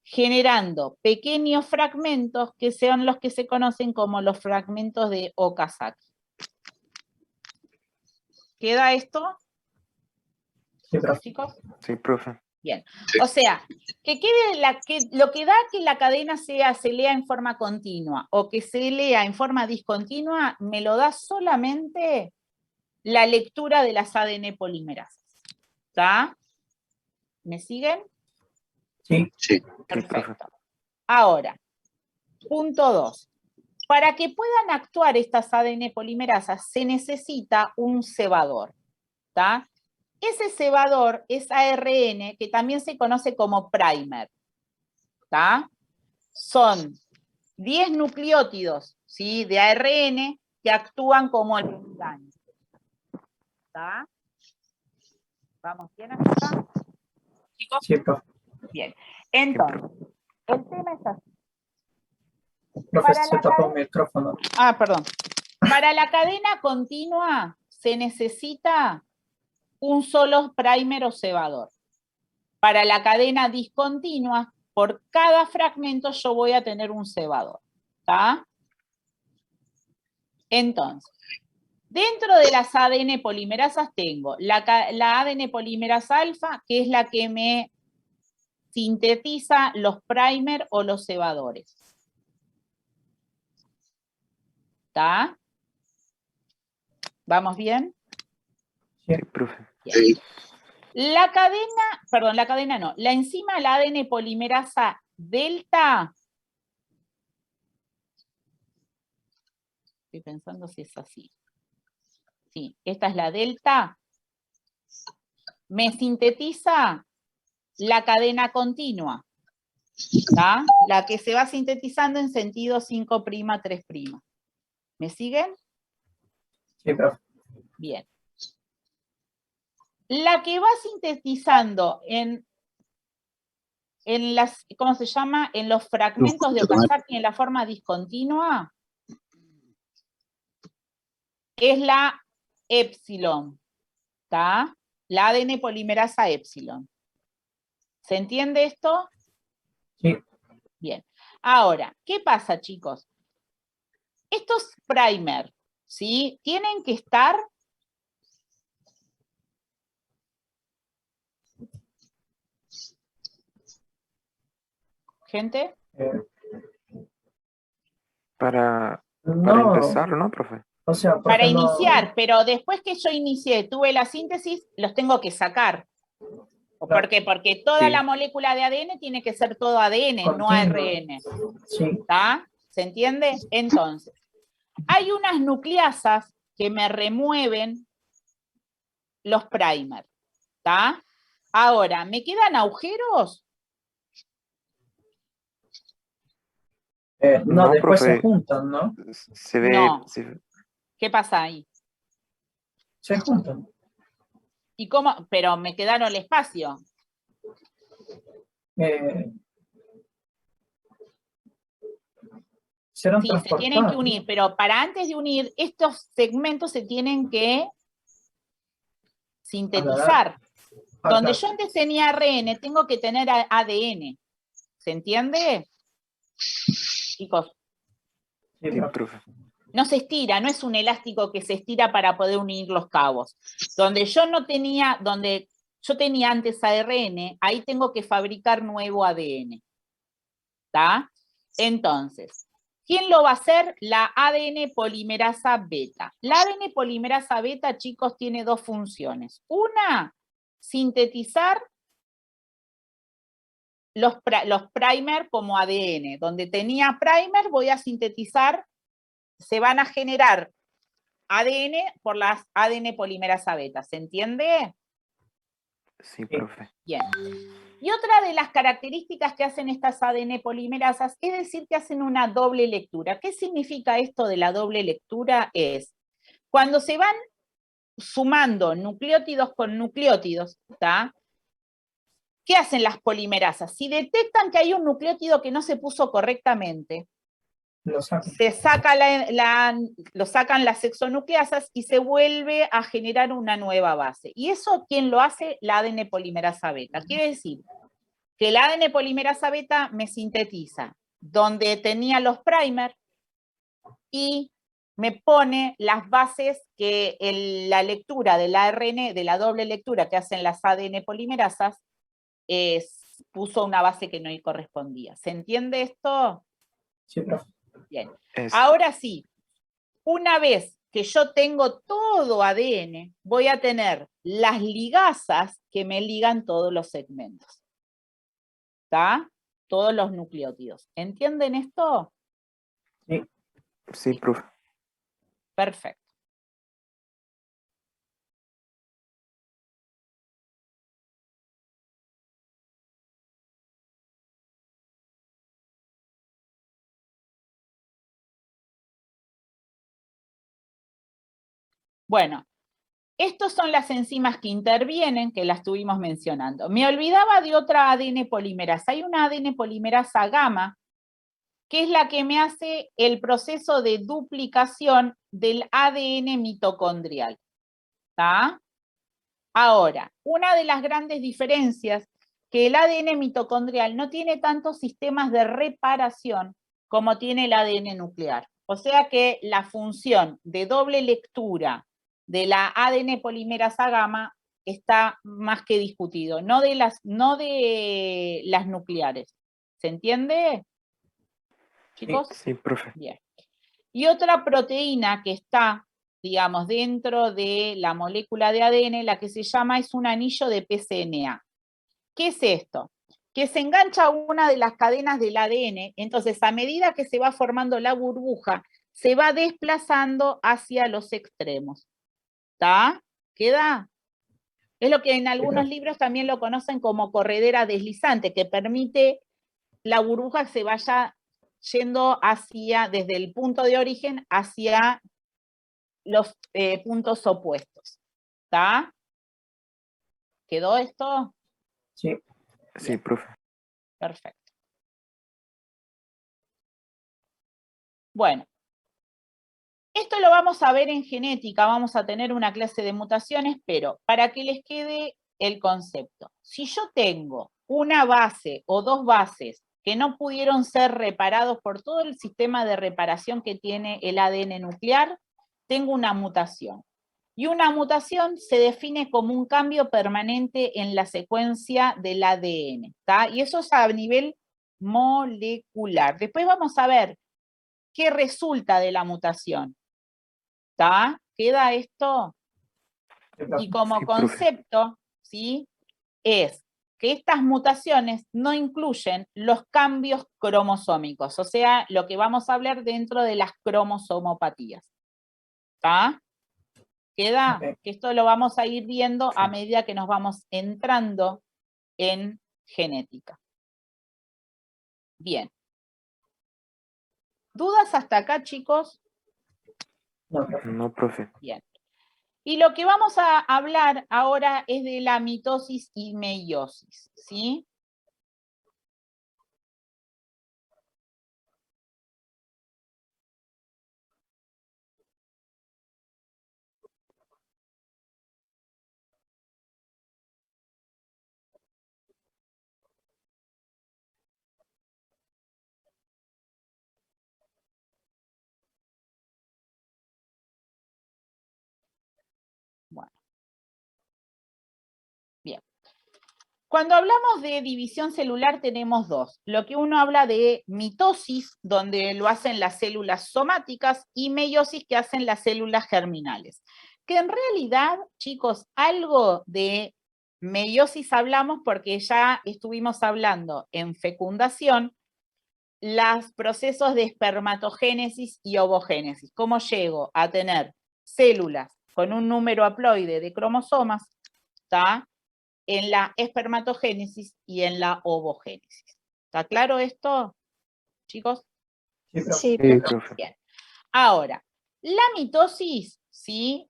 [SPEAKER 1] generando pequeños fragmentos que son los que se conocen como los fragmentos de Okazaki. ¿Queda esto?
[SPEAKER 3] Sí, profe.
[SPEAKER 1] Chicos.
[SPEAKER 5] Sí, profe.
[SPEAKER 1] Bien. O sea, que quede lo que da que la cadena se lea en forma continua o que se lea en forma discontinua, me lo da solamente la lectura de las ADN polimerasas. ¿Está? ¿Me siguen?
[SPEAKER 3] Sí.
[SPEAKER 4] Sí.
[SPEAKER 1] Perfecto. Ahora, punto 2. Para que puedan actuar estas ADN polimerasas se necesita un cebador. ¿Está? Ese cebador es ARN, que también se conoce como primer. ¿Está? Son 10 nucleótidos, ¿sí?, de ARN que actúan como el engaño. ¿Está? ¿Vamos bien hasta acá? ¿Chicos?
[SPEAKER 3] Sí, profe.
[SPEAKER 1] Bien. Entonces, el tema es así.
[SPEAKER 3] Profe,
[SPEAKER 1] Para
[SPEAKER 3] se
[SPEAKER 1] la
[SPEAKER 3] tapó el
[SPEAKER 1] cadena-
[SPEAKER 3] micrófono.
[SPEAKER 1] Perdón. Para la cadena continua se necesita un solo primer o cebador. Para la cadena discontinua, por cada fragmento yo voy a tener un cebador. ¿Está? Entonces, dentro de las ADN polimerasas tengo la ADN polimerasa alfa, que es la que me sintetiza los primer o los cebadores. ¿Está? ¿Vamos bien?
[SPEAKER 5] Sí, profe.
[SPEAKER 4] Sí.
[SPEAKER 1] La enzima, la ADN polimerasa delta, estoy pensando si es así. Sí, esta es la delta, me sintetiza la cadena continua, ¿tá? La que se va sintetizando en sentido 5', 3'. ¿Me siguen?
[SPEAKER 3] Sí, profe.
[SPEAKER 1] Bien. La que va sintetizando en las, ¿cómo se llama? En los fragmentos de Okazaki en la forma discontinua, es la epsilon, ¿está? La ADN polimerasa epsilon. ¿Se entiende esto?
[SPEAKER 3] Sí.
[SPEAKER 1] Bien. Ahora, ¿qué pasa, chicos? Estos primer, ¿sí?, tienen que estar gente.
[SPEAKER 5] Para
[SPEAKER 3] No,
[SPEAKER 5] empezar, ¿no, profe?
[SPEAKER 3] o sea, porque
[SPEAKER 1] Para
[SPEAKER 3] no...
[SPEAKER 1] iniciar, pero después que yo inicié, tuve la síntesis, los tengo que sacar. ¿Por
[SPEAKER 3] Claro.
[SPEAKER 1] qué? Porque toda
[SPEAKER 5] Sí.
[SPEAKER 1] la molécula de ADN tiene que ser todo ADN, no
[SPEAKER 3] Continuo.
[SPEAKER 1] ARN.
[SPEAKER 3] Sí.
[SPEAKER 1] ¿Está? ¿Se entiende? Entonces, hay unas nucleasas que me remueven los primer. ¿Está? Ahora, ¿me quedan agujeros?
[SPEAKER 3] No,
[SPEAKER 5] No,
[SPEAKER 3] después
[SPEAKER 5] profe.
[SPEAKER 3] se juntan, ¿no?
[SPEAKER 5] Se ve,
[SPEAKER 1] No. ¿Qué pasa ahí?
[SPEAKER 3] Se juntan.
[SPEAKER 1] ¿Y cómo? Pero me quedaron el espacio.
[SPEAKER 3] Serán
[SPEAKER 1] Sí, se tienen que
[SPEAKER 3] transportados.
[SPEAKER 1] unir, pero para antes de unir, estos segmentos se tienen que sintetizar. Donde
[SPEAKER 3] claro.
[SPEAKER 1] yo antes tenía ARN, tengo que tener ADN. ¿Se entiende? Chicos,
[SPEAKER 3] Sí,
[SPEAKER 5] Sí,
[SPEAKER 3] profe.
[SPEAKER 5] profe.
[SPEAKER 1] No se estira, no es un elástico que se estira para poder unir los cabos. Donde yo tenía antes ARN, ahí tengo que fabricar nuevo ADN. ¿Está? Entonces, ¿quién lo va a hacer? La ADN polimerasa beta. La ADN polimerasa beta, chicos, tiene dos funciones. Una, sintetizar los primer como ADN. Donde tenía primer, voy a sintetizar, se van a generar ADN por las ADN polimerasa beta. ¿Se entiende?
[SPEAKER 5] Sí, profe.
[SPEAKER 1] Bien. Y otra de las características que hacen estas ADN polimerasas es decir que hacen una doble lectura. ¿Qué significa esto de la doble lectura? Es cuando se van sumando nucleótidos con nucleótidos, ¿tá? ¿Qué hacen las polimerasas? Si detectan que hay un nucleótido que no se puso correctamente, se saca lo sacan las exonucleasas y se vuelve a generar una nueva base. ¿Y eso quién lo hace? La ADN polimerasa beta. Quiere decir que la ADN polimerasa beta me sintetiza donde tenía los primer y me pone las bases que la lectura del ARN, de la doble lectura que hacen las ADN polimerasas, puso una base que no correspondía. ¿Se entiende esto?
[SPEAKER 3] Sí, profe.
[SPEAKER 1] Bien.
[SPEAKER 5] Es,
[SPEAKER 1] Ahora sí, una vez que yo tengo todo ADN, voy a tener las ligasas que me ligan todos los segmentos. ¿Está? Todos los nucleótidos. ¿Entienden esto?
[SPEAKER 3] Sí.
[SPEAKER 5] sí, profe.
[SPEAKER 1] Perfecto. Bueno, estas son las enzimas que intervienen, que las estuvimos mencionando. Me olvidaba de otra ADN polimerasa. Hay una ADN polimerasa gamma, que es la que me hace el proceso de duplicación del ADN mitocondrial. ¿Está? Ahora, una de las grandes diferencias que el ADN mitocondrial no tiene tantos sistemas de reparación como tiene el ADN nuclear. O sea que la función de doble lectura de la ADN polimerasa gamma está más que discutido, no de las nucleares. ¿Se entiende, chicos?
[SPEAKER 5] Sí, profe.
[SPEAKER 1] Bien. Y otra proteína que está, digamos, dentro de la molécula de ADN, la que se llama es un anillo de PCNA. ¿Qué es esto? Que se engancha a una de las cadenas del ADN, entonces a medida que se va formando la burbuja, se va desplazando hacia los extremos. ¿Está? ¿Queda? Es lo que en algunos libros también lo conocen como corredera deslizante, que permite la burbuja que se vaya yendo desde el punto de origen hacia los puntos opuestos. ¿Está? ¿Quedó esto?
[SPEAKER 3] Sí.
[SPEAKER 5] Sí, profe.
[SPEAKER 1] Perfecto. Bueno, esto lo vamos a ver en genética, vamos a tener una clase de mutaciones, pero para que les quede el concepto. Si yo tengo una base o dos bases que no pudieron ser reparados por todo el sistema de reparación que tiene el ADN nuclear, tengo una mutación. Y una mutación se define como un cambio permanente en la secuencia del ADN, ¿tá? Y eso es a nivel molecular. Después vamos a ver qué resulta de la mutación. ¿Está? ¿Queda esto? Y como
[SPEAKER 5] Sí, profe.
[SPEAKER 1] concepto, ¿sí? Es que estas mutaciones no incluyen los cambios cromosómicos, o sea, lo que vamos a hablar dentro de las cromosomopatías. ¿Está? ¿Queda?
[SPEAKER 3] Ok.
[SPEAKER 1] Que esto lo vamos a ir viendo a medida que nos vamos entrando en genética. Bien. ¿Dudas hasta acá, chicos?
[SPEAKER 3] No, profe.
[SPEAKER 5] No, profe.
[SPEAKER 1] Bien. Y lo que vamos a hablar ahora es de la mitosis y meiosis, ¿sí? Cuando hablamos de división celular tenemos dos. Lo que uno habla de mitosis, donde lo hacen las células somáticas, y meiosis, que hacen las células germinales. Que en realidad, chicos, algo de meiosis hablamos porque ya estuvimos hablando en fecundación los procesos de espermatogénesis y ovogénesis. ¿Cómo llego a tener células con un número haploide de cromosomas, ¿está?, en la espermatogénesis y en la ovogénesis? ¿Está claro esto, chicos?
[SPEAKER 3] Sí, profe.
[SPEAKER 7] Sí,
[SPEAKER 5] Sí, profe.
[SPEAKER 1] Bien. Ahora, la mitosis, ¿sí?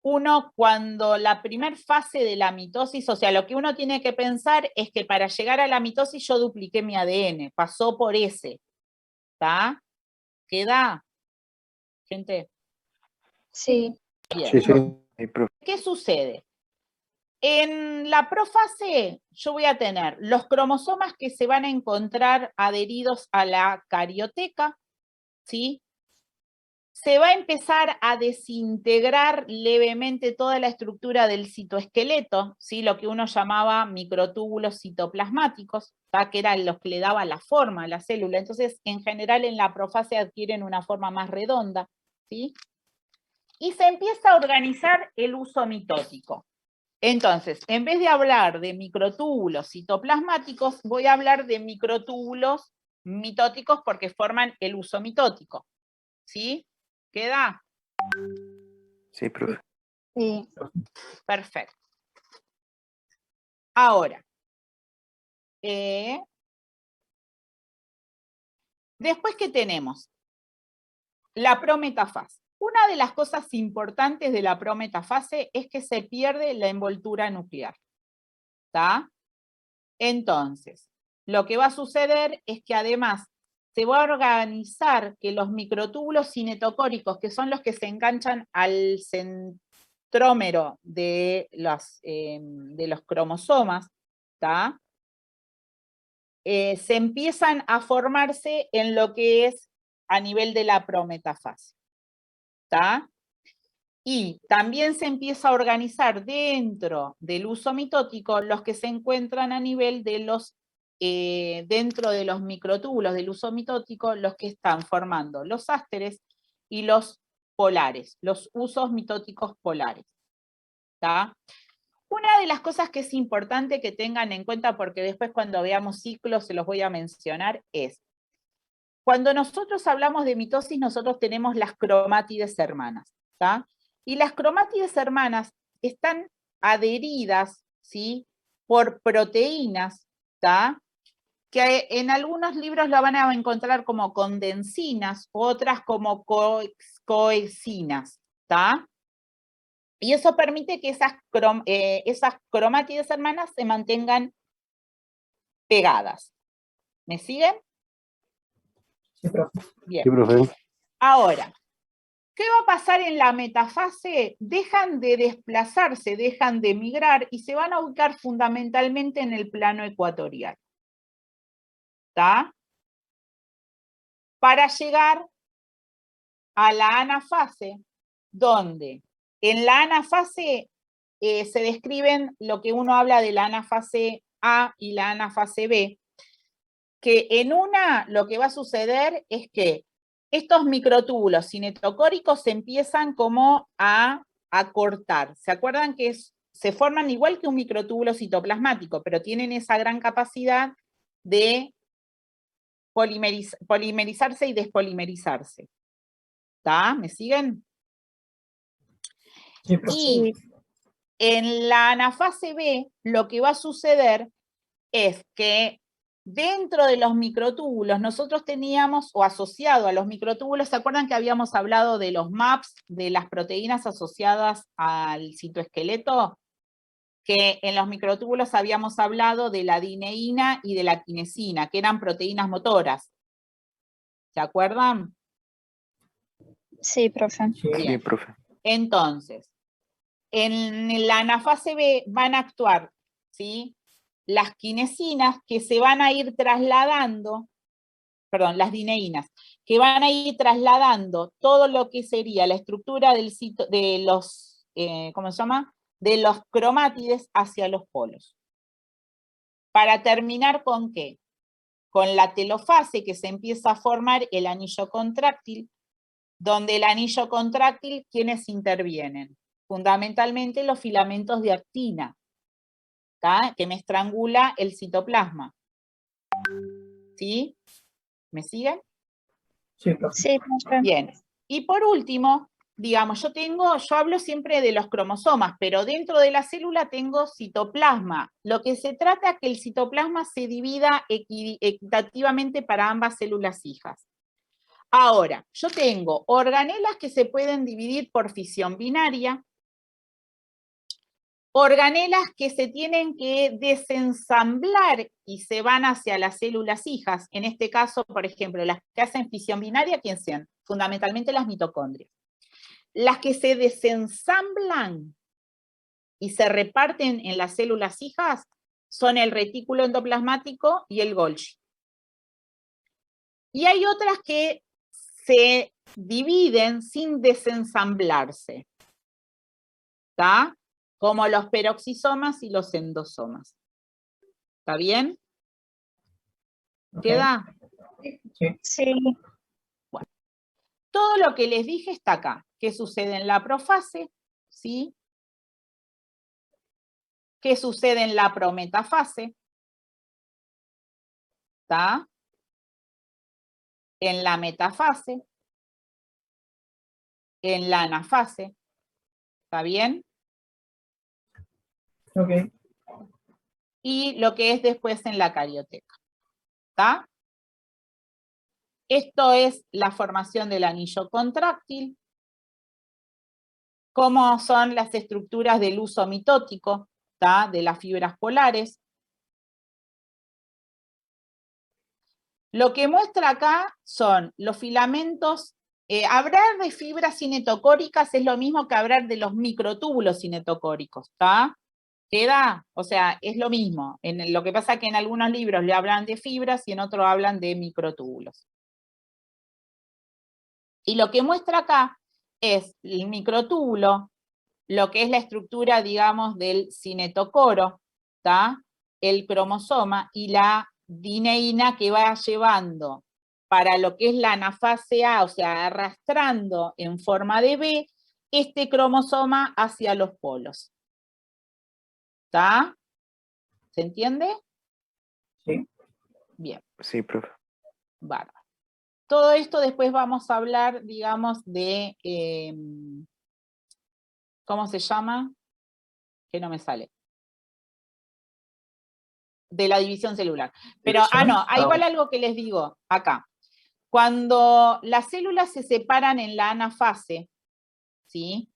[SPEAKER 1] Uno, cuando la primer fase de la mitosis, o sea, lo que uno tiene que pensar es que para llegar a la mitosis yo dupliqué mi ADN, pasó por ese, ¿está? ¿Queda, gente?
[SPEAKER 7] sí,
[SPEAKER 1] Bien.
[SPEAKER 5] Sí, sí. Sí, profe.
[SPEAKER 1] ¿Qué sucede? En la profase yo voy a tener los cromosomas que se van a encontrar adheridos a la carioteca, ¿sí? Se va a empezar a desintegrar levemente toda la estructura del citoesqueleto, ¿sí?, lo que uno llamaba microtúbulos citoplasmáticos, ¿tá?, que eran los que le daban la forma a la célula. Entonces, en general, en la profase adquieren una forma más redonda, ¿sí? Y se empieza a organizar el uso mitótico. Entonces, en vez de hablar de microtúbulos citoplasmáticos, voy a hablar de microtúbulos mitóticos porque forman el uso mitótico, ¿sí? ¿Queda?
[SPEAKER 5] Sí, profe.
[SPEAKER 7] sí,
[SPEAKER 1] Perfecto. Ahora, después, ¿qué tenemos? La prometafase. Una de las cosas importantes de la prometafase es que se pierde la envoltura nuclear, ¿está? Entonces, lo que va a suceder es que además se va a organizar que los microtúbulos cinetocóricos, que son los que se enganchan al centrómero de los cromosomas, ¿tá?, se empiezan a formarse en lo que es a nivel de la prometafase, ¿tá? Y también se empieza a organizar dentro del uso mitótico los que se encuentran a nivel de los, dentro de los microtúbulos del uso mitótico, los que están formando los ásteres y los polares, los usos mitóticos polares, ¿tá? Una de las cosas que es importante que tengan en cuenta, porque después cuando veamos ciclos se los voy a mencionar, es, cuando nosotros hablamos de mitosis, nosotros tenemos las cromátides hermanas, ¿tá? Y las cromátides hermanas están adheridas, ¿sí?, por proteínas, ¿tá?, que en algunos libros la van a encontrar como condensinas, otras como coexinas, ¿tá? Y eso permite que esas cromátides hermanas se mantengan pegadas. ¿Me siguen?
[SPEAKER 3] Sí, profe.
[SPEAKER 1] Bien.
[SPEAKER 5] Sí, profe.
[SPEAKER 1] Ahora, ¿qué va a pasar en la metafase? Dejan de desplazarse, dejan de migrar y se van a ubicar fundamentalmente en el plano ecuatorial, ¿está? Para llegar a la anafase, donde en la anafase se describen lo que uno habla de la anafase A y la anafase B, que en una lo que va a suceder es que estos microtúbulos cinetocóricos se empiezan como a acortar. ¿Se acuerdan que se forman igual que un microtúbulo citoplasmático, pero tienen esa gran capacidad de polimerizarse y despolimerizarse? ¿Está? ¿Me siguen?
[SPEAKER 3] Sí, profe.
[SPEAKER 1] Y en la anafase B lo que va a suceder es que dentro de los microtúbulos nosotros teníamos, o asociado a los microtúbulos, ¿se acuerdan que habíamos hablado de los MAPs, de las proteínas asociadas al citoesqueleto? Que en los microtúbulos habíamos hablado de la dineína y de la quinesina, que eran proteínas motoras. ¿Se acuerdan?
[SPEAKER 7] sí, profe.
[SPEAKER 3] Sí,
[SPEAKER 5] Sí, profe.
[SPEAKER 1] Entonces, en la anafase B van a actuar, ¿sí?, las quinesinas que se van a ir trasladando, perdón, las dineínas, que van a ir trasladando todo lo que sería la estructura de los, ¿cómo se llama?, de los cromátides hacia los polos. Para terminar ¿con qué? Con la telofase, que se empieza a formar el anillo contráctil, donde el anillo contráctil, ¿quiénes intervienen? Fundamentalmente los filamentos de actina, ¿tá? Que me estrangula el citoplasma. ¿Sí? ¿Me siguen?
[SPEAKER 3] Sí, profe.
[SPEAKER 7] Sí, profe.
[SPEAKER 1] Bien. Y por último, digamos, yo hablo siempre de los cromosomas, pero dentro de la célula tengo citoplasma. Lo que se trata es que el citoplasma se divida equitativamente para ambas células hijas. Ahora, yo tengo organelas que se pueden dividir por fisión binaria, organelas que se tienen que desensamblar y se van hacia las células hijas. En este caso, por ejemplo, las que hacen fisión binaria, ¿quién sean? Fundamentalmente las mitocondrias. Las que se desensamblan y se reparten en las células hijas son el retículo endoplasmático y el Golgi. Y hay otras que se dividen sin desensamblarse, ¿está? Como los peroxisomas y los endosomas. ¿Está bien?
[SPEAKER 3] Ok.
[SPEAKER 1] ¿Queda?
[SPEAKER 3] Sí.
[SPEAKER 7] Sí,
[SPEAKER 1] Bueno, todo lo que les dije está acá. ¿Qué sucede en la profase? ¿Sí? ¿Qué sucede en la prometafase? ¿Está? En la metafase, en la anafase. ¿Está bien?
[SPEAKER 3] Ok.
[SPEAKER 1] Y lo que es después en la carioteca. ¿Está? Esto es la formación del anillo contráctil. Cómo son las estructuras del uso mitótico, ¿tá? De las fibras polares. Lo que muestra acá son los filamentos. Hablar de fibras cinetocóricas es lo mismo que hablar de los microtúbulos cinetocóricos, ¿está? ¿Queda? O sea, es lo mismo. Lo que pasa es que en algunos libros le hablan de fibras y en otros hablan de microtúbulos. Y lo que muestra acá es el microtúbulo, lo que es la estructura, digamos, del cinetocoro, ¿tá? El cromosoma y la dineína que va llevando para lo que es la anafase A, o sea, arrastrando en forma de B, este cromosoma hacia los polos. ¿Está? ¿Se entiende?
[SPEAKER 3] Sí.
[SPEAKER 1] Bien,
[SPEAKER 5] Sí, profe.
[SPEAKER 1] bárbaro. Todo esto después vamos a hablar, digamos, de, ¿cómo se llama? Que no me sale. De la división celular. Pero, no, hay igual algo que les digo acá. Cuando las células se separan en la anafase, ¿sí?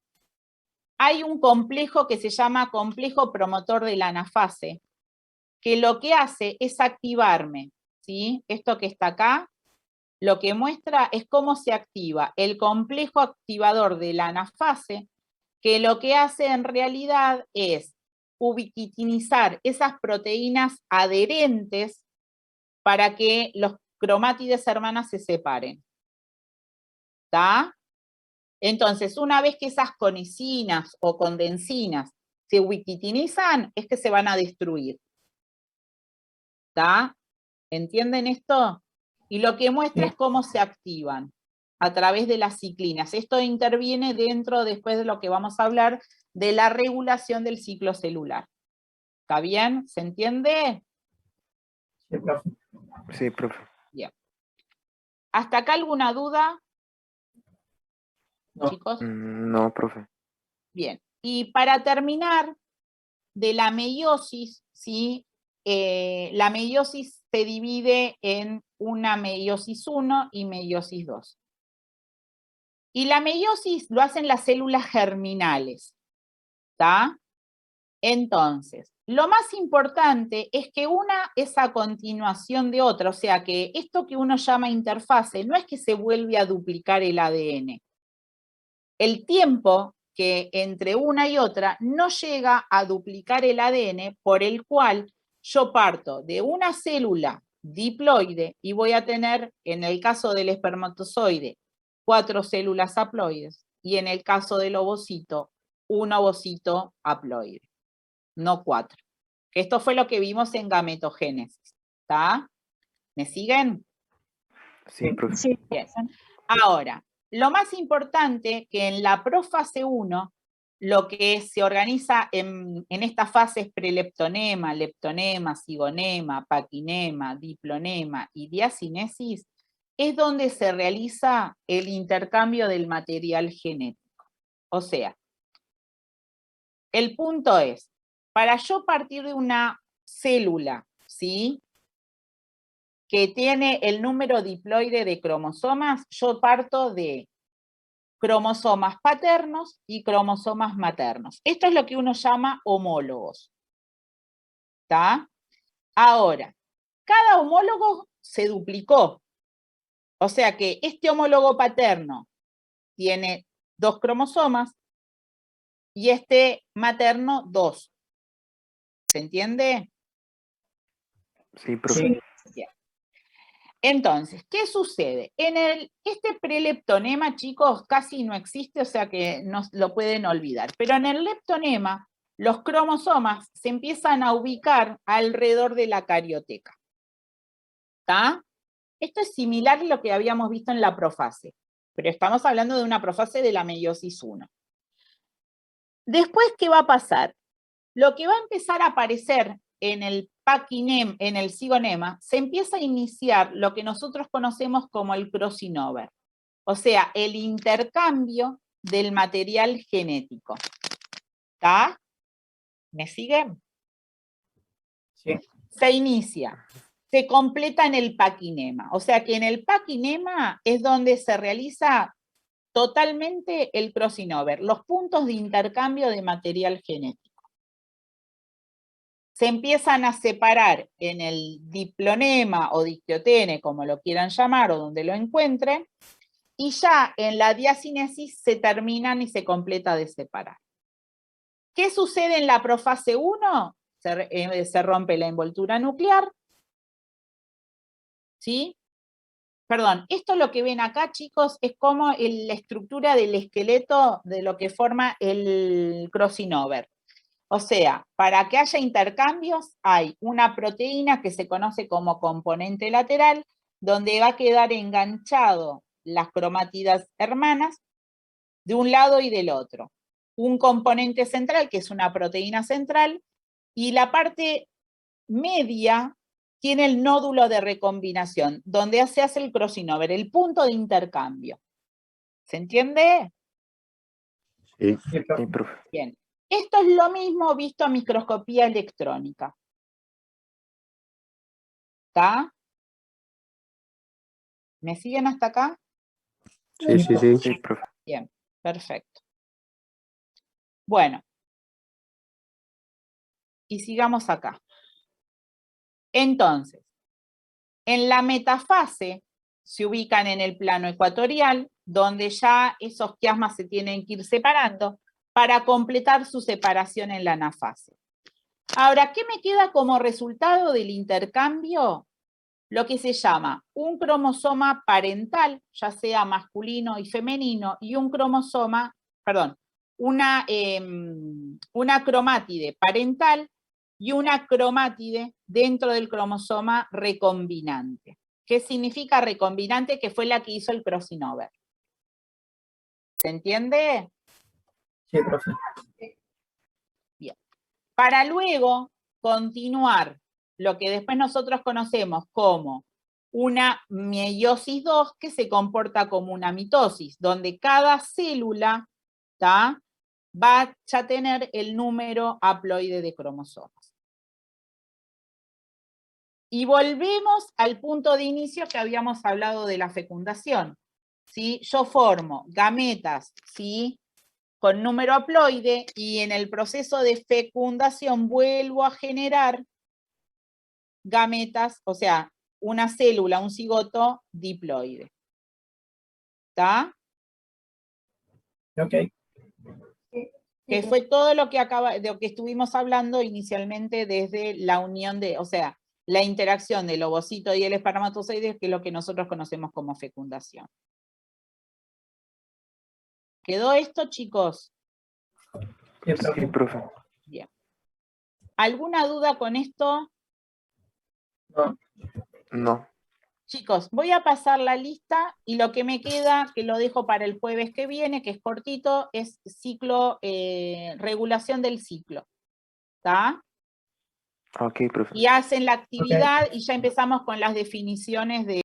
[SPEAKER 1] Hay un complejo que se llama complejo promotor de la anafase, que lo que hace es activarme, ¿sí? Esto que está acá, lo que muestra es cómo se activa el complejo activador de la anafase, que lo que hace en realidad es ubiquitinizar esas proteínas adherentes para que los cromátides hermanas se separen. ¿Está? Entonces, una vez que esas conicinas o condensinas se ubiquitinizan, es que se van a destruir. ¿Está? ¿Entienden esto? Y lo que muestra es cómo se activan a través de las ciclinas. Esto interviene dentro, después de lo que vamos a hablar, de la regulación del ciclo celular. ¿Está bien? ¿Se entiende?
[SPEAKER 3] Sí, profe.
[SPEAKER 5] Sí, profe.
[SPEAKER 1] Bien. ¿Hasta acá alguna duda,
[SPEAKER 3] No.
[SPEAKER 1] chicos?
[SPEAKER 5] No, profe.
[SPEAKER 1] Bien. Y para terminar, de la meiosis, ¿sí? La meiosis se divide en una meiosis 1 y meiosis 2. Y la meiosis lo hacen las células germinales, ¿está? Entonces, lo más importante es que una es a continuación de otra, o sea que esto que uno llama interfase no es que se vuelve a duplicar el ADN. El tiempo que entre una y otra no llega a duplicar el ADN, por el cual yo parto de una célula diploide y voy a tener, en el caso del espermatozoide, 4 células haploides, y en el caso del ovocito, un ovocito haploide, no 4. Que esto fue lo que vimos en gametogénesis. ¿Está? ¿Me siguen?
[SPEAKER 5] Sí, profe.
[SPEAKER 7] Sí,
[SPEAKER 1] Bien.
[SPEAKER 7] profe.
[SPEAKER 1] Ahora, lo más importante que en la profase 1, lo que se organiza en estas fases preleptonema, leptonema, cigonema, paquinema, diplonema y diacinesis, es donde se realiza el intercambio del material genético. O sea, el punto es, para yo partir de una célula, ¿sí?, que tiene el número diploide de cromosomas, yo parto de cromosomas paternos y cromosomas maternos. Esto es lo que uno llama homólogos. ¿Está? Ahora, cada homólogo se duplicó. O sea que este homólogo paterno tiene 2 cromosomas y este materno 2. ¿Se entiende?
[SPEAKER 5] Sí, profe.
[SPEAKER 1] Bien. Entonces, ¿qué sucede? Este preleptonema, chicos, casi no existe, o sea que no lo pueden olvidar. Pero en el leptonema, los cromosomas se empiezan a ubicar alrededor de la carioteca. ¿Está? Esto es similar a lo que habíamos visto en la profase, pero estamos hablando de una profase de la meiosis 1. Después, ¿qué va a pasar? Lo que va a empezar a aparecer en el en el cigonema, se empieza a iniciar lo que nosotros conocemos como el crossing over, o sea, el intercambio del material genético. ¿Está? ¿Me siguen?
[SPEAKER 3] Sí.
[SPEAKER 1] Se inicia, se completa en el paquinema, o sea que en el paquinema es donde se realiza totalmente el crossing over, los puntos de intercambio de material genético. Se empiezan a separar en el diplonema o dictiotene, como lo quieran llamar, o donde lo encuentren, y ya en la diacinesis se terminan y se completa de separar. ¿Qué sucede en la profase 1? Se rompe la envoltura nuclear, ¿sí? Perdón, esto lo que ven acá, chicos, es como la estructura del esqueleto de lo que forma el crossing over. O sea, para que haya intercambios hay una proteína que se conoce como componente lateral, donde va a quedar enganchado las cromátidas hermanas de un lado y del otro. Un componente central, que es una proteína central, y la parte media tiene el nódulo de recombinación, donde se hace el crossing over, el punto de intercambio. ¿Se entiende?
[SPEAKER 4] Sí.
[SPEAKER 3] Sí, profe.
[SPEAKER 5] Sí, profe.
[SPEAKER 1] Bien. Esto es lo mismo visto a microscopía electrónica. ¿Está? ¿Me siguen hasta acá?
[SPEAKER 4] Sí, sí, sí.
[SPEAKER 5] Sí, profe.
[SPEAKER 1] Bien, perfecto. Bueno. Y sigamos acá. Entonces, en la metafase se ubican en el plano ecuatorial, donde ya esos quiasmas se tienen que ir separando para completar su separación en la anafase. Ahora, ¿qué me queda como resultado del intercambio? Lo que se llama un cromosoma parental, ya sea masculino y femenino, y un cromosoma, perdón, una cromátide parental y una cromátide dentro del cromosoma recombinante. ¿Qué significa recombinante? Que fue la que hizo el crossing over. ¿Se entiende?
[SPEAKER 3] Sí, profe.
[SPEAKER 1] Bien. Para luego continuar lo que después nosotros conocemos como una meiosis 2 que se comporta como una mitosis, donde cada célula va a tener el número haploide de cromosomas. Y volvemos al punto de inicio que habíamos hablado de la fecundación. ¿Sí? Yo formo gametas, ¿sí?, con número haploide, y en el proceso de fecundación vuelvo a generar gametas, o sea, una célula, un cigoto diploide. ¿Está?
[SPEAKER 3] Ok.
[SPEAKER 1] Que fue todo lo que de lo que estuvimos hablando inicialmente desde la unión de, o sea, la interacción del ovocito y el espermatozoide, que es lo que nosotros conocemos como fecundación. ¿Quedó esto, chicos?
[SPEAKER 3] Sí,
[SPEAKER 5] Sí,
[SPEAKER 3] profe.
[SPEAKER 5] profe.
[SPEAKER 1] Bien. ¿Alguna duda con esto?
[SPEAKER 3] No.
[SPEAKER 5] No.
[SPEAKER 1] Chicos, voy a pasar la lista y lo que me queda, que lo dejo para el jueves que viene, que es cortito, es ciclo, regulación del ciclo. ¿Está?
[SPEAKER 5] Ok, profe.
[SPEAKER 1] Y hacen la actividad y ya empezamos con las definiciones de